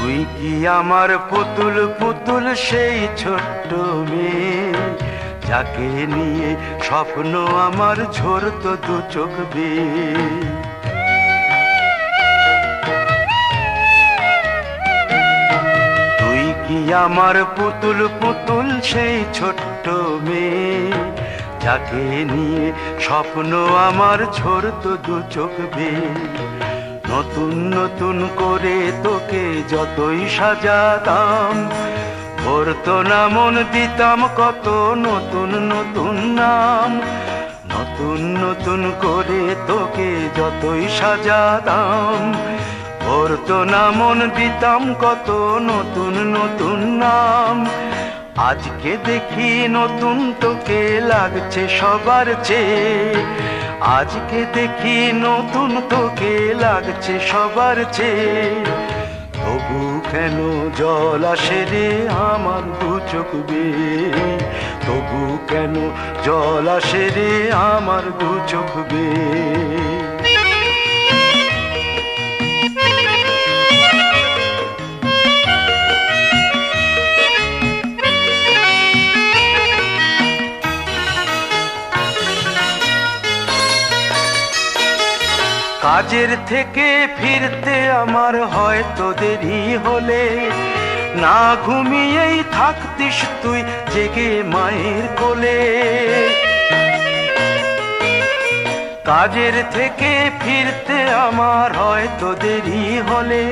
তুই কি আমার পুতুল পুতুল সেই ছোট্ট মেয়ে, যাকে নিয়ে স্বপ্ন আমার ঝরতো দু চোখ বেয়ে। তুই কি আমার পুতুল পুতুল সেই ছোট্ট মেয়ে, যাকে নিয়ে স্বপ্ন আমার ঝরতো দু চোখ বেয়ে। নতুন নতুন করে তোকে যতই সাজাতাম, ভরতো না মন, দিতাম কত নতুন নতুন নাম। নতুন নতুন করে তোকে যতই সাজাতাম, ভরতো না মন, দিতাম কত নতুন নতুন নাম। আজকে দেখি নতুন তোকে লাগছে সবার চেয়ে, আজকে দেখি নতুন তোকে লাগছে সবার চেয়ে। তবু কেন জল আসে রে আমার দু চোখ বেয়ে, তবু কেন জল আসে রে আমার দু চোখ বেয়ে। কাজের থেকে ফিরতে আমার হয়তো দেরি হলে, না ঘুমিয়েই থাকতিস তুই জেগে মায়ের কোলে। কাজের থেকে ফিরতে আমার হয়তো দেরি হলে,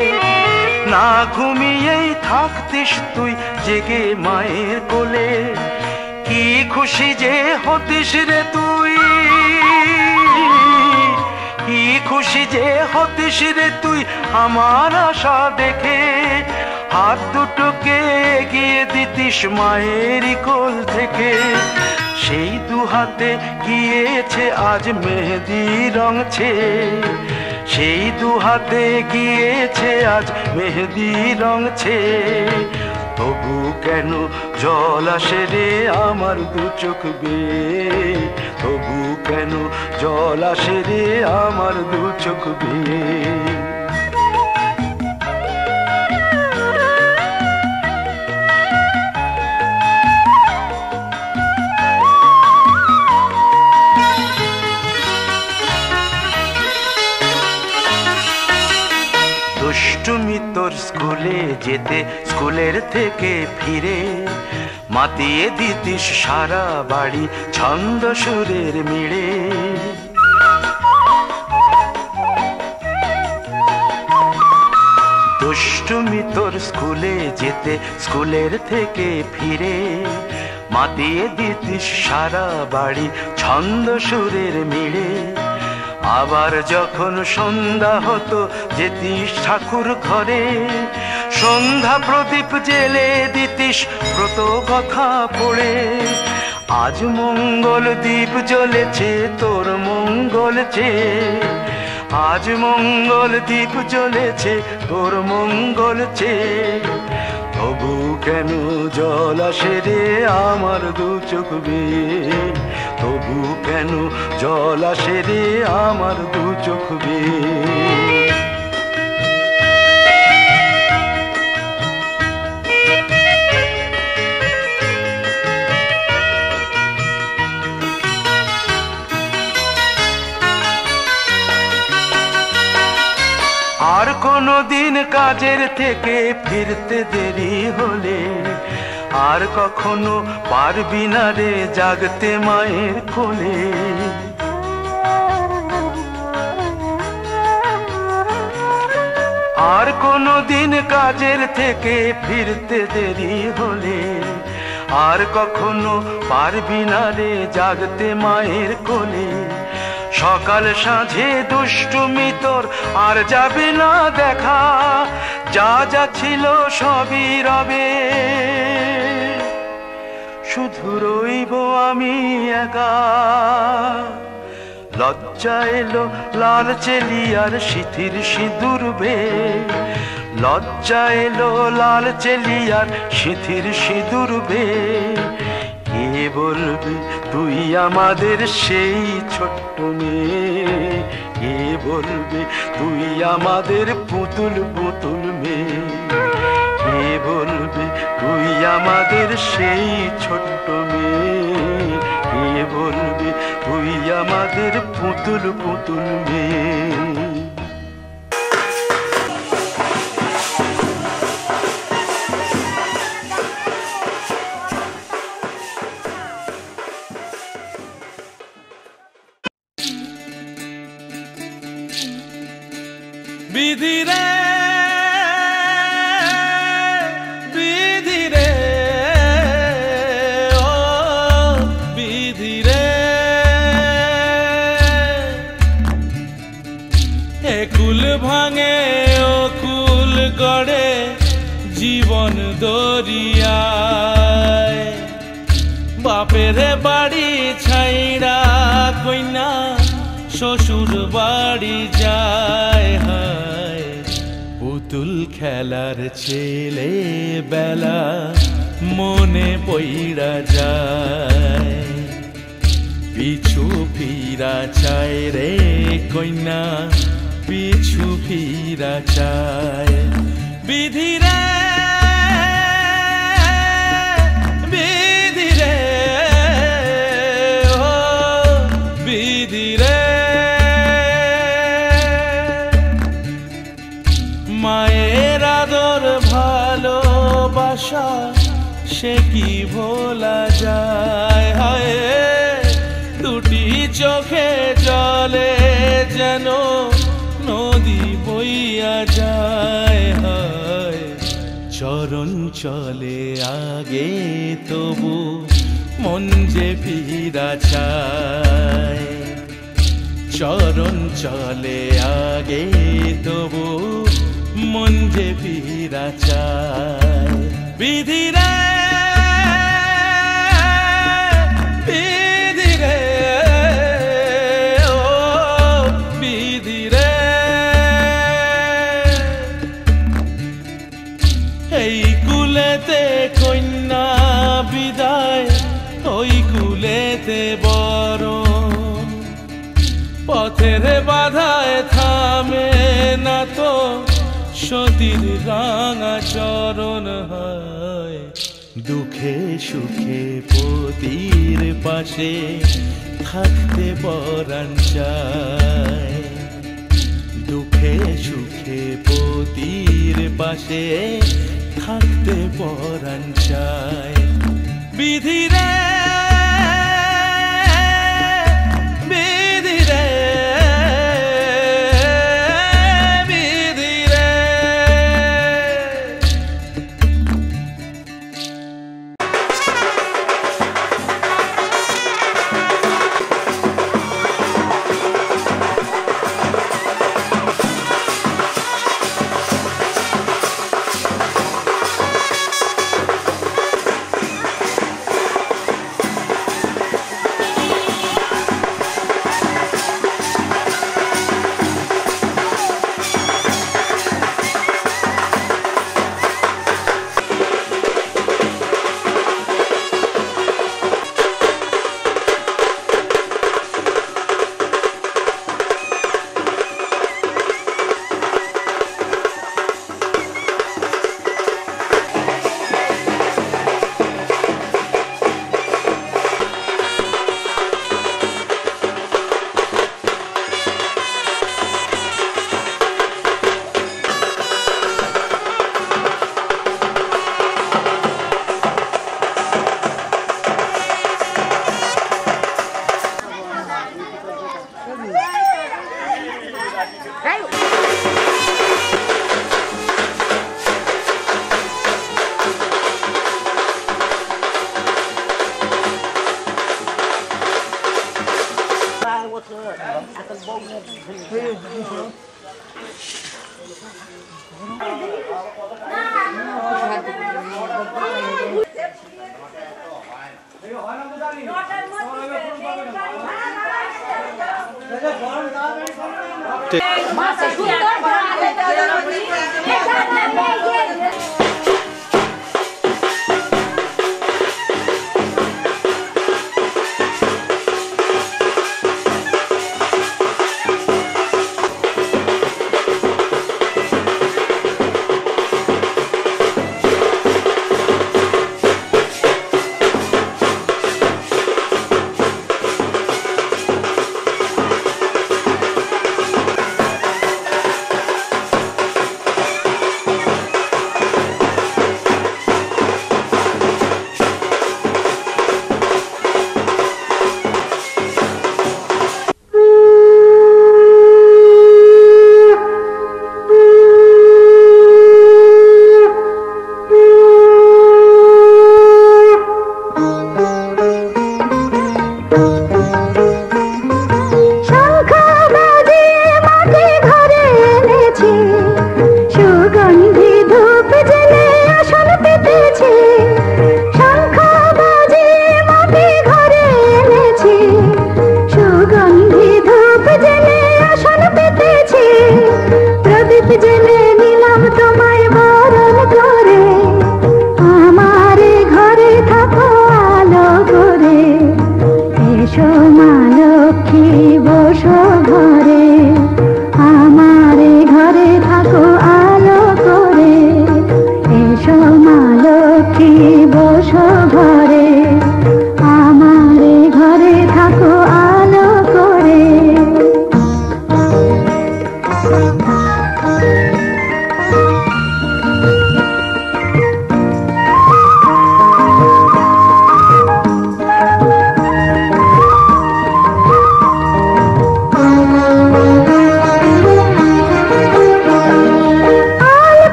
না ঘুমিয়েই থাকতিস তুই জেগে মায়ের কোলে। কি খুশি যে হতিস রে তুই, কি খুশি যে হতিস রে তুই আমার আশা দেখে। হাত দুটোকে এগিয়ে দিতিস মায়েরই কোল থেকে, সেই দু হাতে গিয়েছে আজ মেহেদি রং ছেয়ে। সেই দু হাতে গিয়েছে আজ মেহেদি রং ছেয়ে। তবু কেন জল আসে রে আমার দু চোখ বেয়ে, তবু কেন জল আসে রে আমার দু চোখ বেয়ে। দুষ্টুমি তোর স্কুলে যেতে, স্কুলের থেকে ফিরে মাতিয়ে দিতিস সারা বাড়ি ছন্দ সুরের মিড়ে। দুষ্টুমি তোর স্কুলে যেতে, স্কুলের থেকে ফিরে মাতিয়ে দিতিস সারা বাড়ি ছন্দ সুরের মিড়ে। আবার যখন সন্ধ্যা হতো যেতিস ঠাকুর ঘরে, সন্ধ্যা প্রদীপ জেলে দিতিস ব্রত কথা পড়ে। আজ মঙ্গল দ্বীপ জ্বলেছে তোর মঙ্গল চেয়ে, আজ মঙ্গল দ্বীপ জ্বলেছে তোর মঙ্গল চেয়ে। তবু কেন জল আসে রে আমার দু চোখ বেয়ে, তবু কেন জল আসে রে আমার দু চোখ বেয়ে। আর কোনো দিন কাজের থেকে ফিরতে দেরি হলে, আর কখনো পারবি না রে জাগতে মায়ের কোলে। আর কোনো দিন কাজের থেকে ফিরতে দেরি হলে, আর কখনো পারবি না রে জাগতে মায়ের কোলে। সকাল সাঁঝে দুষ্টুমি তোর আর যাবে না দেখা, যা যা ছিল সবই রবে, শুধু রইব আমি একা। লজ্জা এলো লাল চেলিয়ার সিথির সিঁদুর বেয়ে, লজ্জা এলো লাল চেলিয়ার সিথির সিঁদুর বেয়ে। কে বলবে তুই আমাদের সেই ছোট্ট মেয়ে, কে বলবে তুই আমাদের পুতুল পুতুল মেয়ে। আমাদের সেই ছোট্ট মেয়ে, কে বলবে তুই আমাদের পুতুল পুতুল মেয়ে। বিধি রে বিধি রে ও বিধি রে, একুল ভাঙে ও কুল গড়ে জীবন দরিয়ায়, বাপের বাড়ি ছাইড়া কইনা শ্বশুর বাড়ি যায়, হায় পুতুল খেলার ছেলে বেলা মনে পইড়া যায়, পিছু ফিরা চায় রে কইনা পিছু ফিরা চায়। বিধি রে বিধি রে ও বিধি রে, মায়ের আদর ভালোবাসা সে কি ভোলা যায়, হায় দুটি চোখে জলে যেন নদী বইয়া যায়, হায় চরণ চলে আগে তবু মন যে ফিরা চায়, চরণ চলে আগে তবু মন যে ফিরা চায়। বিধি রে বিধি রে ও বিধি রে, এই কুলেতে কন্যা বিদায় ওই কুলেতে বরণ, পথের বাধায় থামে না তো সতীর রাঙা চরণ, হয় দুঃখে সুখে পতির পাশে থাকতে পরাণ চায়, দুঃখে সুখে পতির পাশে থাকতে পরাণ চায়। বিধি রে বিধি রে বিধি রে,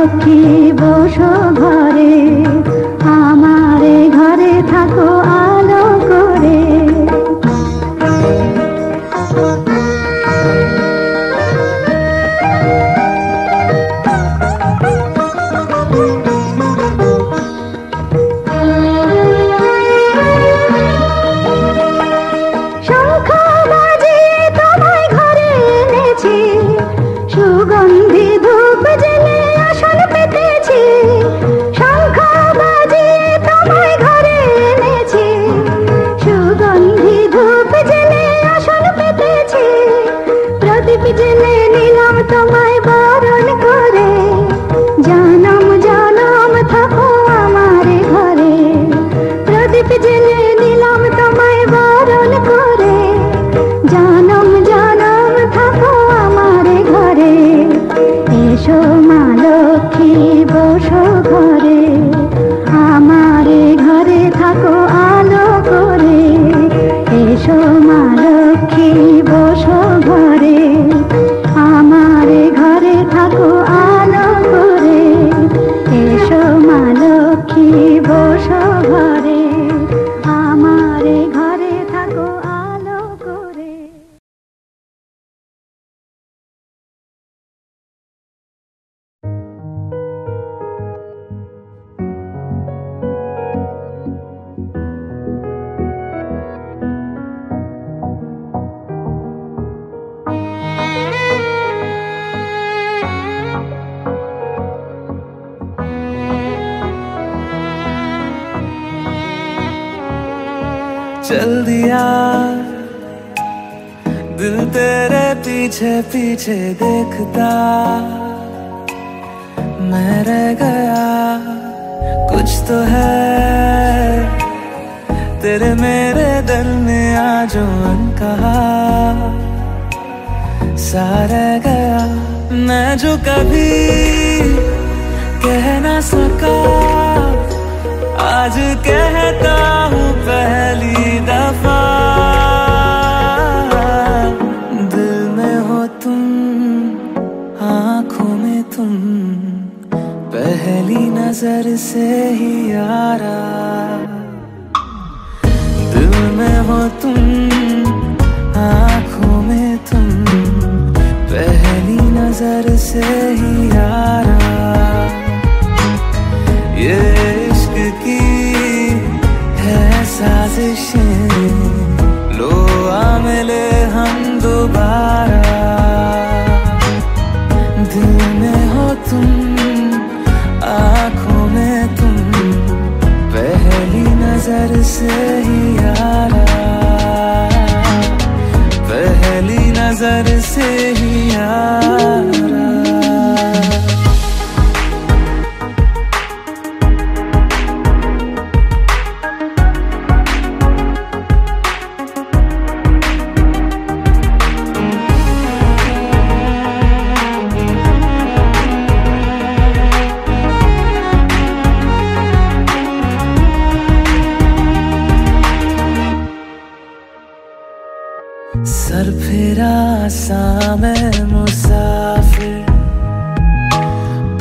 লক্ষ্মী বসো ঘরে, আমারে ঘরে থাকো আলো করে। সুগন্ধি ধূপ জেলে আসন পেতেছি, শঙ্খ বাজিয়ে তোমায় ঘরে এনেছি। সুগন্ধি ধূপ জেলে আসন পেতেছি, প্রদীপ জেলে নিলাম তোমায় বরণ করে। জনম জনম থাকো আমার ঘরে, প্রদীপ জেলে নিলাম তোমায় বরণ করে। জনম জনম থাকো আমার ঘরে, এসো মা লক্ষ্মী বসো ঘরে, আমারে ঘরে থাকো আলো করে। এসো মা লক্ষ্মী বসো ঘরে, আমারে ঘরে থাকো আলো করে। এসো মা লক্ষ্মী বসো ঘরে, আমারে ঘরে থাকো আলো করে। चल दिया दिल तेरे पीछे पीछे देखता, मैं रह गया कुछ तो है तेरे मेरे दिल में आज अनकहा सा रह गया। मैं जो कभी कह ना सका आज कहता हूँ पहली दफा। दिल में हो तुम, आँखों में तुम, पहली नजर से ही यारा। दिल में हो तुम, आँखों में तुम, पहली नजर से ही यारा। ये इश्क की है साजिशें, लो आ मिले हम दोबारा। दिल में हो तुम, आँखों में तुम, पहली नजर से ही यारा। पहली नजर से ही यारा। सर फिरा सा मैं मुसाफिर,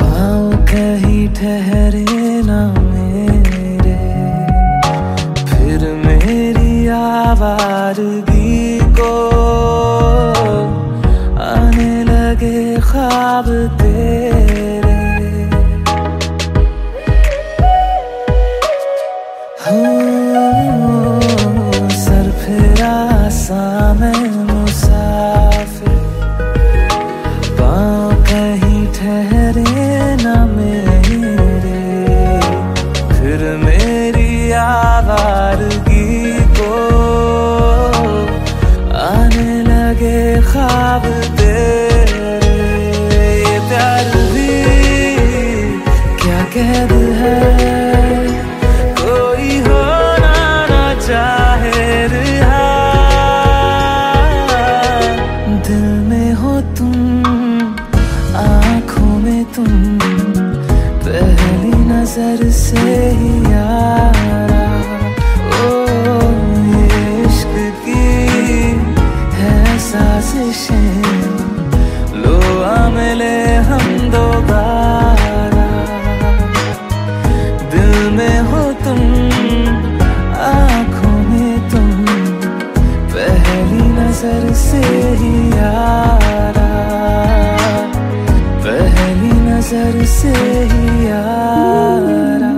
पाँव कहीं ठहरे ना मेरे। फिर मेरी आवारगी को आने लगे ख्वाब तेरे। सर फिरा सा मैं मुसाफिर, पाँव कहीं ठहरे न मेरे। फिर मेरी आवारगी को आने लगे ख्वाब तेरे। ये प्यार भी क्या कैद है, कोई होना ना चाहे रिहा। दिल में हो तुम, आँखों में तुम, पहली नजर से ही यारा। ओ ये इश्क की है साजिशें, लो आ मिले हम दोबारा। ही यारा।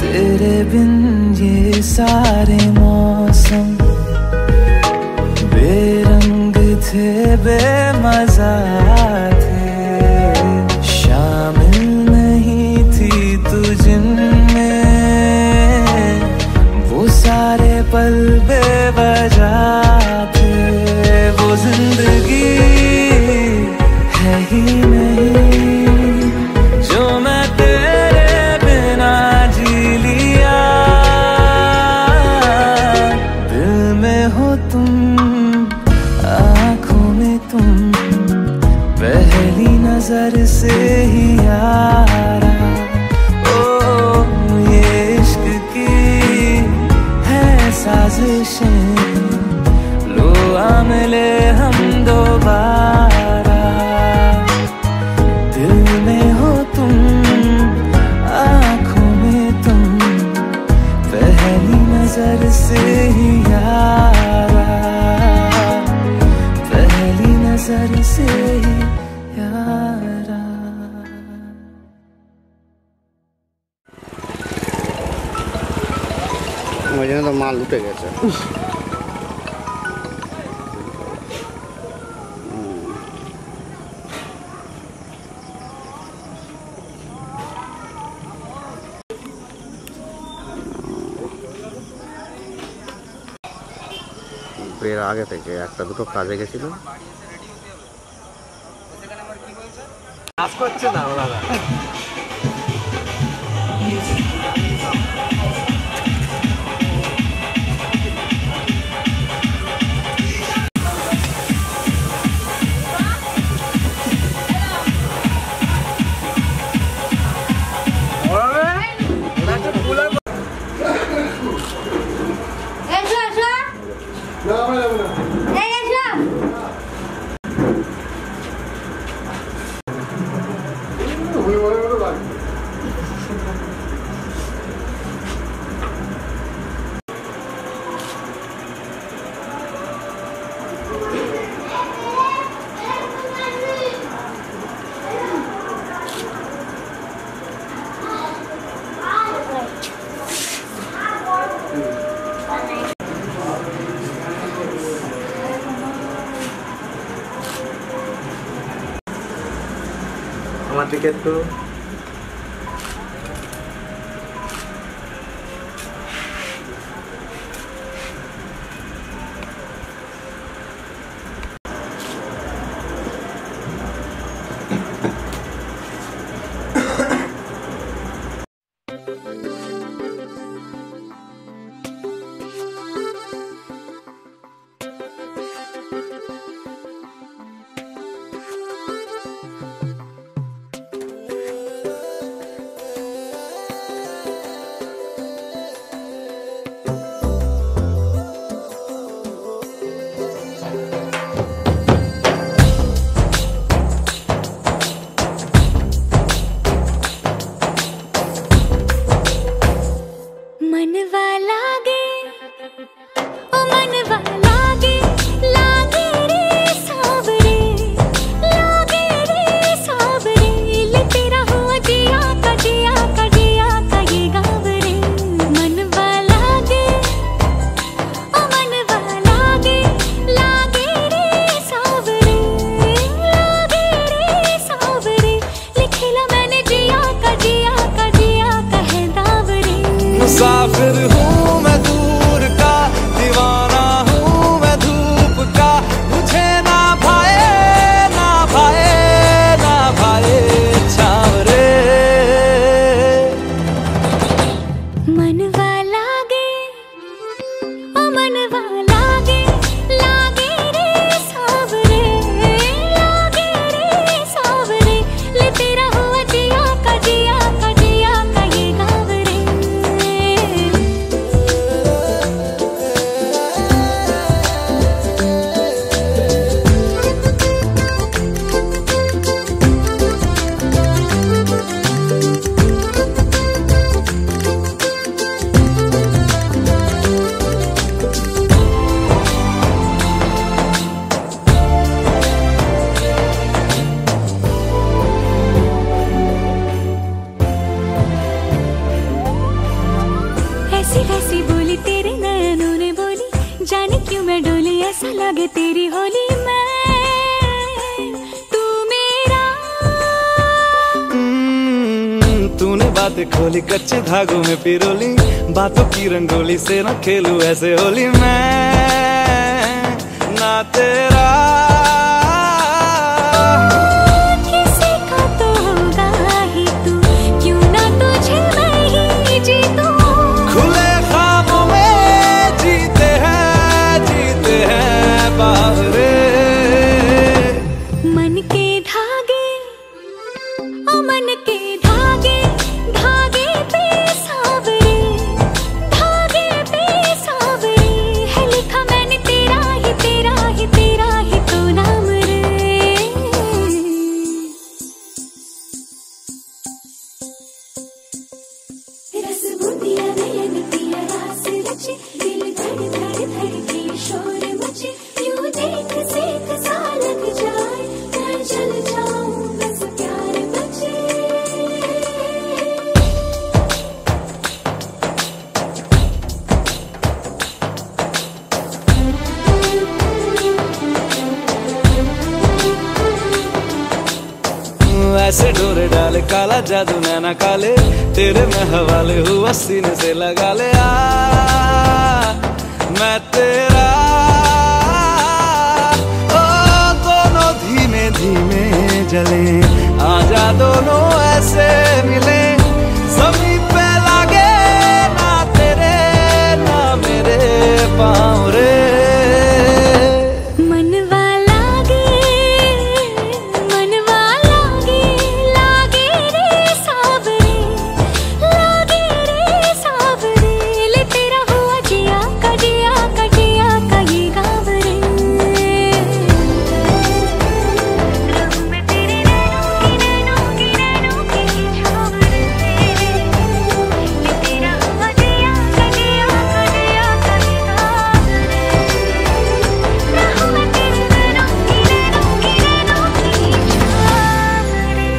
तेरे बिन ये सारे मौसम बेरंग थे, बेमजा थे, शामिल नहीं थी तू जिनमें, वो सारे पल बेवजह थे, वो जिंदगी है ही नहीं जो मैं तेरे बिना जी लिया। दिल में हो तुम, आँखों में तुम, पहली नजर से ही यारा। ओ ये इश्क की है साजिशें, लो आ मिले हम दोबारा। दिल में हो तुम, आँखों में तुम, पहली नजर से ही यारा, पहली नजर से ही यारा। ওই জন্য তো মাল উঠে গেছে। এর আগে থেকে একটা দুটো কাজে গেছিল। কাজ করছে না ওরা। আমার দিকে একটু डोली ऐसा लगे तेरी होली में तू मेरा। तूने बातें खोली कच्चे धागों में पिरोली, बातों की रंगोली से न खेलूं ऐसे होली मैं ना तेरा। किसी का तो होगा ही तू, क्यों ना तुझे मैं ही जीतूं। खुले ख्वाबों में जीते हैं बावरे। मन के धागे ओ मन के धागे, धागे पे सावरे, धागे पे सावरे है लिखा मैंने तेरा ही तेरा ही तेरा ही तो नाम रे। रस बूंदिया नयन पिया रास रचे, दिल धड़ धड़ धड़ के शोर मचे, यूं देख सेक सा लग जाए मैं चल जाऊं बस प्यार बचे। ऐसे डोरे डाले काला जादू नैना काले, तेरे में हवाले हुआ सीने से लगा ले आ मैं तेरा। ओ दोनों धीमे धीमे जले, आजा दोनों ऐसे मिले, ज़मीन पे लागे ना तेरे ना मेरे पाँव रे। मनवा लागे लागे रे सावरे, लागे रे सावरे ले तेरा हुआ जिया का जिया का जिया का ये गाँव रे। रहूं मैं तेरे नैनों की छाँव रे, ये तेरा हुआ जिया का जिया का जिया का ये गाँव रे। रहूं मैं तेरे नैनों की छाँव रे।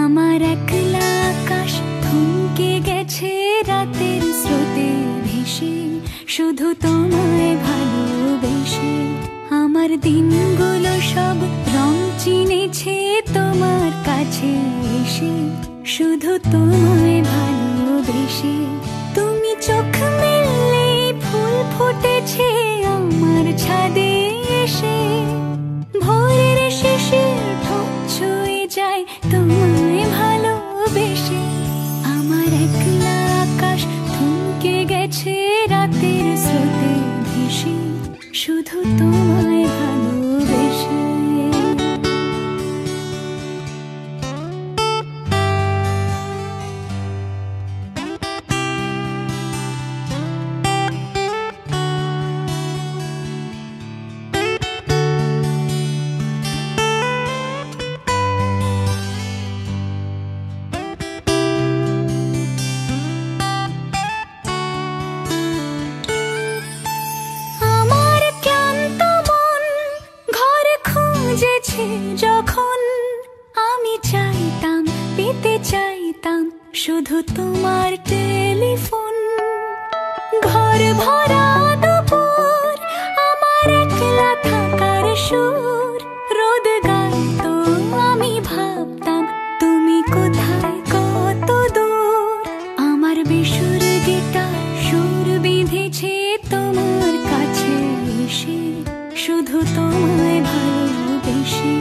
আমার একলা আকাশ থমকে গেছে রাতের স্রোতে ভেসে, শুধু তোমায় ভালোবেসে। আমার দিনগুলো সব রং চিনেছে তোমার কাছে এসে, শুধু তোমায় ভালোবেসে। তুমি চোখ মেললে ফুল ফুটেছে আমার ছাদে এসে, ভোরের শেষে ঠোঁট ছুঁয়ে যায় তোমায় ভালোবেসে। আমার একলা আকাশ থমকে গেছে রাতের স্রোতে ভেসে, শুধু তোমায় ভালোবেসে। যখন আমি চাইতাম, পেতে চাইতাম শুধু তোমার টেলিফোন। ঘর ভরা দুপুর, আমার একলা থাকার সুর, রোদ গাইতো আমি ভাবতাম তুমি কোথায় কত দূর। আমার বেসুর গিটার সুর বিঁধেছে তোমার কাছে এসে, শুধু তোমায় ভালোবেসে।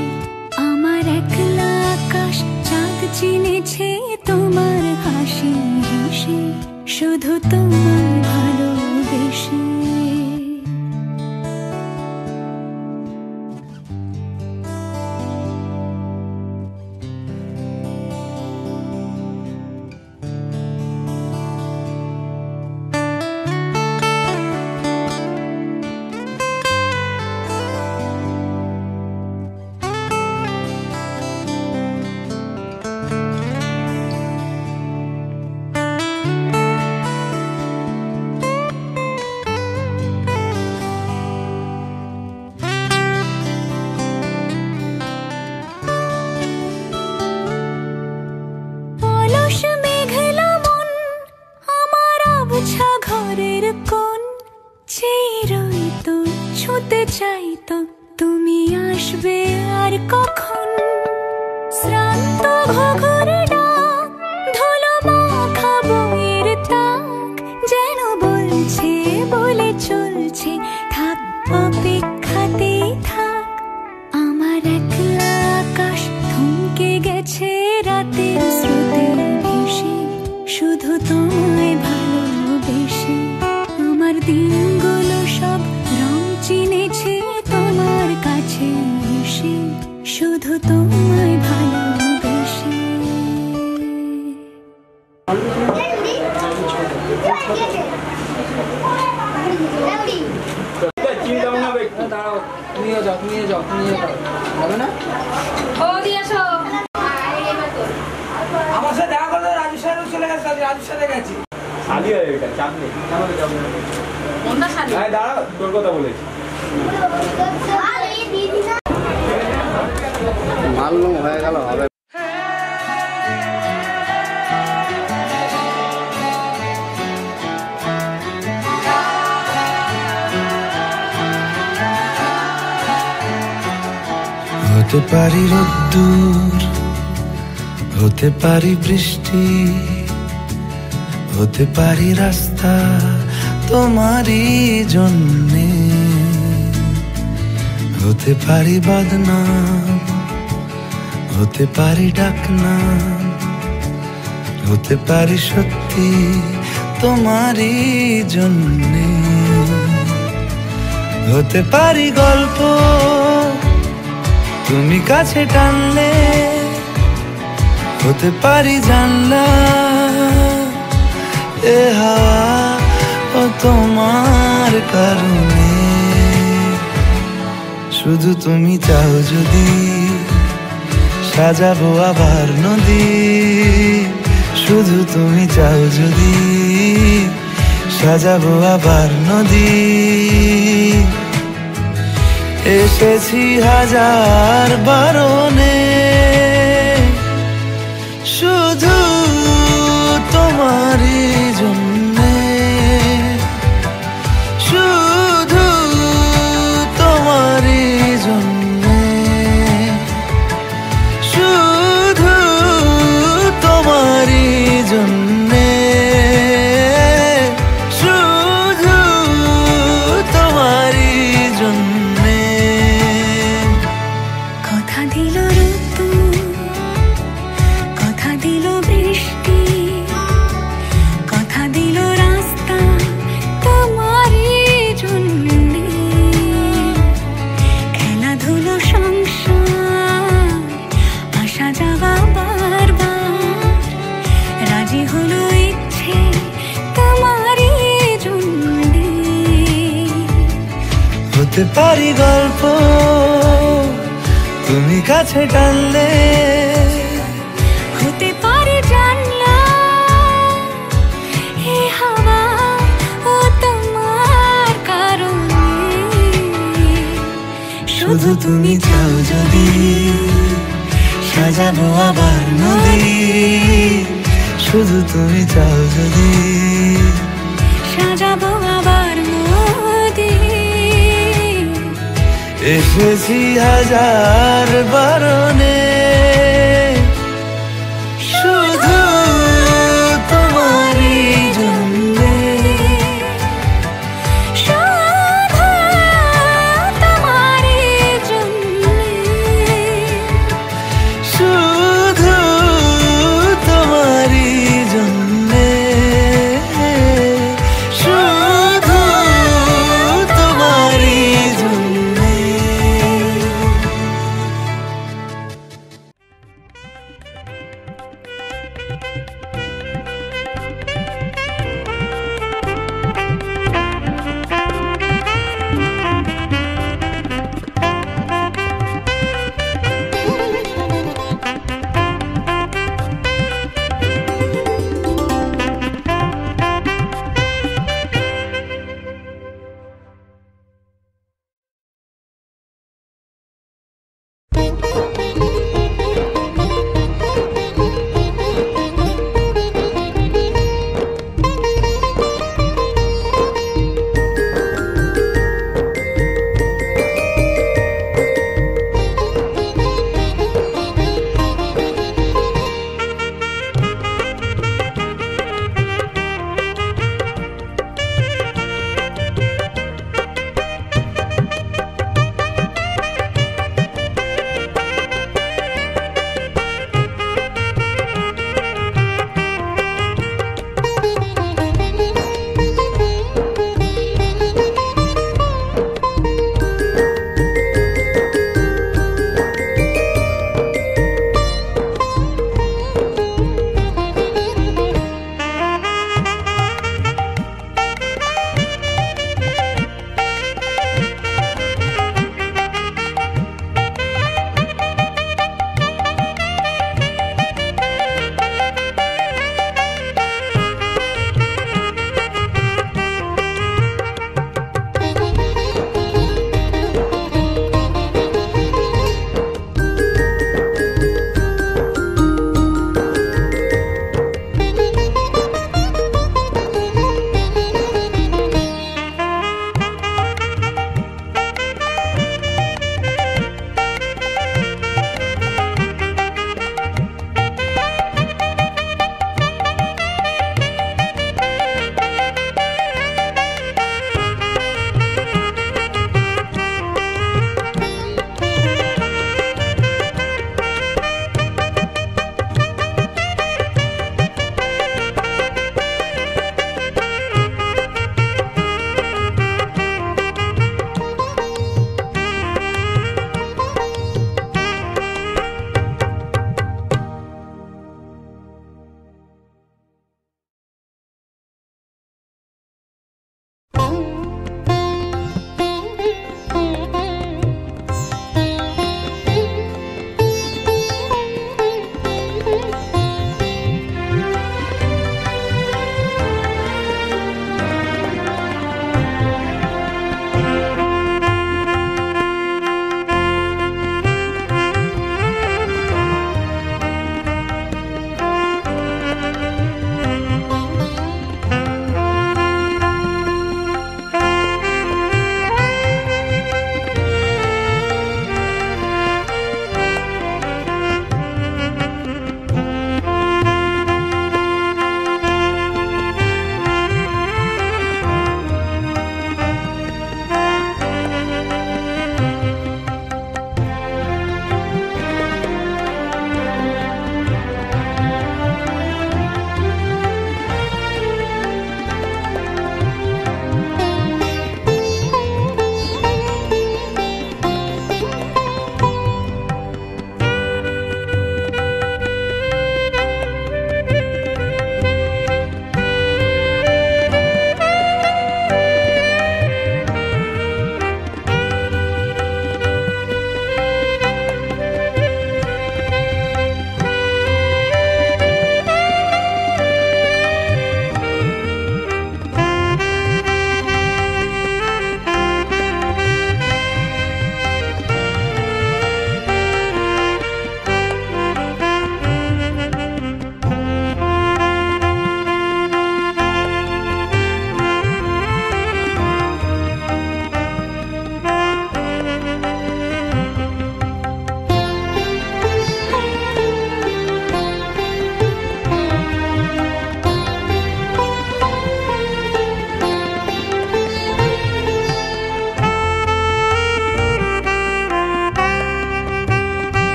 আমার একলা আকাশ চাঁদ চিনেছে তোমার হাসি হেসে, শুধু তোমায় ভালোবেসে। ঘরের কোণ চেয়ে রইতো, ছুঁতে চাইতো তুমি আসবে আর কখন। শ্রান্ত ঘুঘুর ডাক, ধুলো মাখা বইয়ের তাক, যেন বলছে বলে চলছে থাক অপেক্ষাতেই থাক। আমার একলা আকাশ থমকে গেছে রাতের স্রোতে ভেসে, শুধু তোমায় ভালোবেসে। আমার দিনগুলো সব রং চিনেছে তোমার কাছে এসে, শুধু তোমায় ভালোবেসে। আমার সাথে দেখা করলো, রাজু সাহেব চলে গেছে, রাজুর সাথে গেছি। তোর কথা বলেছি মালুম হয়ে গেল হবে। হতে পারি রোদ্দুর, হতে পারি বৃষ্টি, হতে পারি রাস্তা তোমারই জন্যে, হতে পারি বদনাম, হতে পারি ডাকনাম, হতে পারি সত্যি তোমারই জন্যে, হতে পারি গল্প তুমি কাছে টানলে, হতে পারি জানলা এ হাওয়া ও তোমার কারণে। শুধু তুমি চাও যদি সাজাবো আবার নদী, শুধু তুমি চাও যদি সাজাবো আবার নদী। এসেছি হাজার বারণে, শুধু তোমারই জন্যে, শুধু তোমারই জন্যে। সাজাবা বারবার রাজি হলো ইচ্ছে তোমারই জন্যে হতে পারি গল্প তুমি কাছে টানলে হতে পারে জানলা এ হাওয়া ও তোমার কারণে শুধু তুমি চাও যদি সাজাবো আবার নদী শুধু তুমি চাও যদি সাজাবো আবার নদী এসেছি হাজার বারণে শুধু তোমারই জন্যে শুধু তোমারই জন্যে শুধু তোমারই জন্যে শুধু তোমারই জন্যে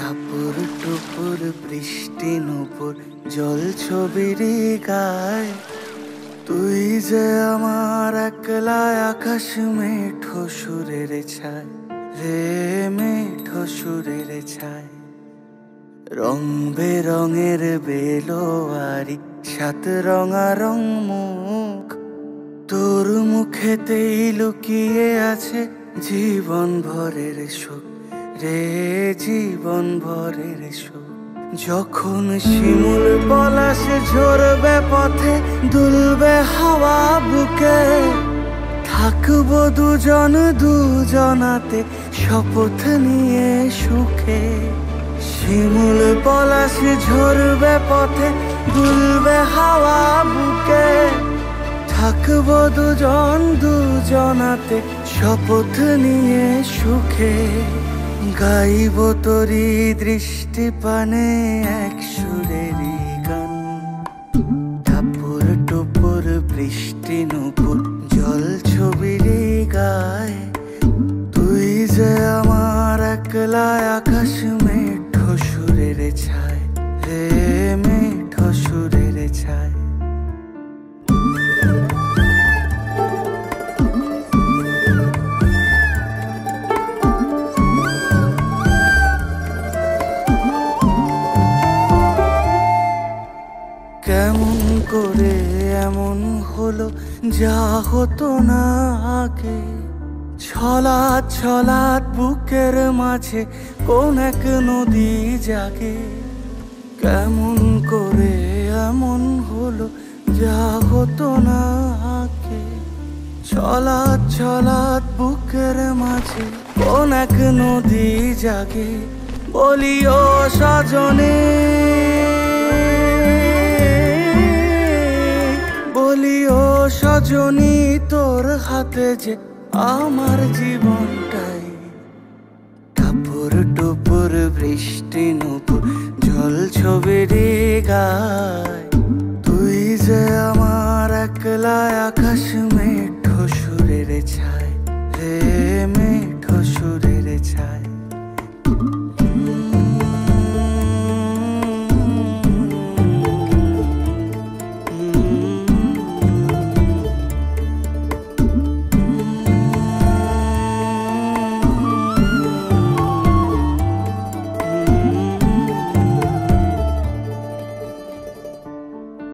টাপুর টুপুর বৃষ্টি নুপুর জল ছবির গায়, তুই যে আমার একলা আকাশ মেঠো সুরের ছায় রে, মেঠো সুরের ছায়। রং বেরঙের বেলোয়ারি সাত রঙা রং মুখ, তোর মুখেতেই লুকিয়ে আছে জীবন ভরের সুখ রে, জীবন ভরের সুখ। যখন শিমুল পলাশে ঝরবে পথে দুলবে হাওয়া বুকে, থাকবো দুজন দুজনাতে শপথ নিয়ে সুখে। শিমুল পলাশে ঝরবে পথে দুলবে হাওয়া বুকে, থাকবো দুজন দুজনাতে শপথ নিয়ে সুখে। গাইব তোরি দৃষ্টি পানে এক সুরেরই গান, টাপুর টুপুর বৃষ্টি নুপুর জল ছবির গায়, তুই যে আমার একলা আকাশ মেঠো সুরের ছায় রে, মেঠো সুরের ছায়। কেমন করে এমন হলো যা হতো না আগে, ছলাৎ ছলাৎ বুকের মাঝে কোন এক নদী জাগে। কেমন করে এমন হলো যা হতো না আগে, ছলাৎ ছলাৎ বুকের মাঝে কোন এক নদী জাগে। বলিও সজনে, বলিও সজনী, তোর হাতে যে আমার জীবনটাই। টাপুর টুপুর বৃষ্টি নুপুর জল ছবির গায়, তুই যে আমার একলা আকাশ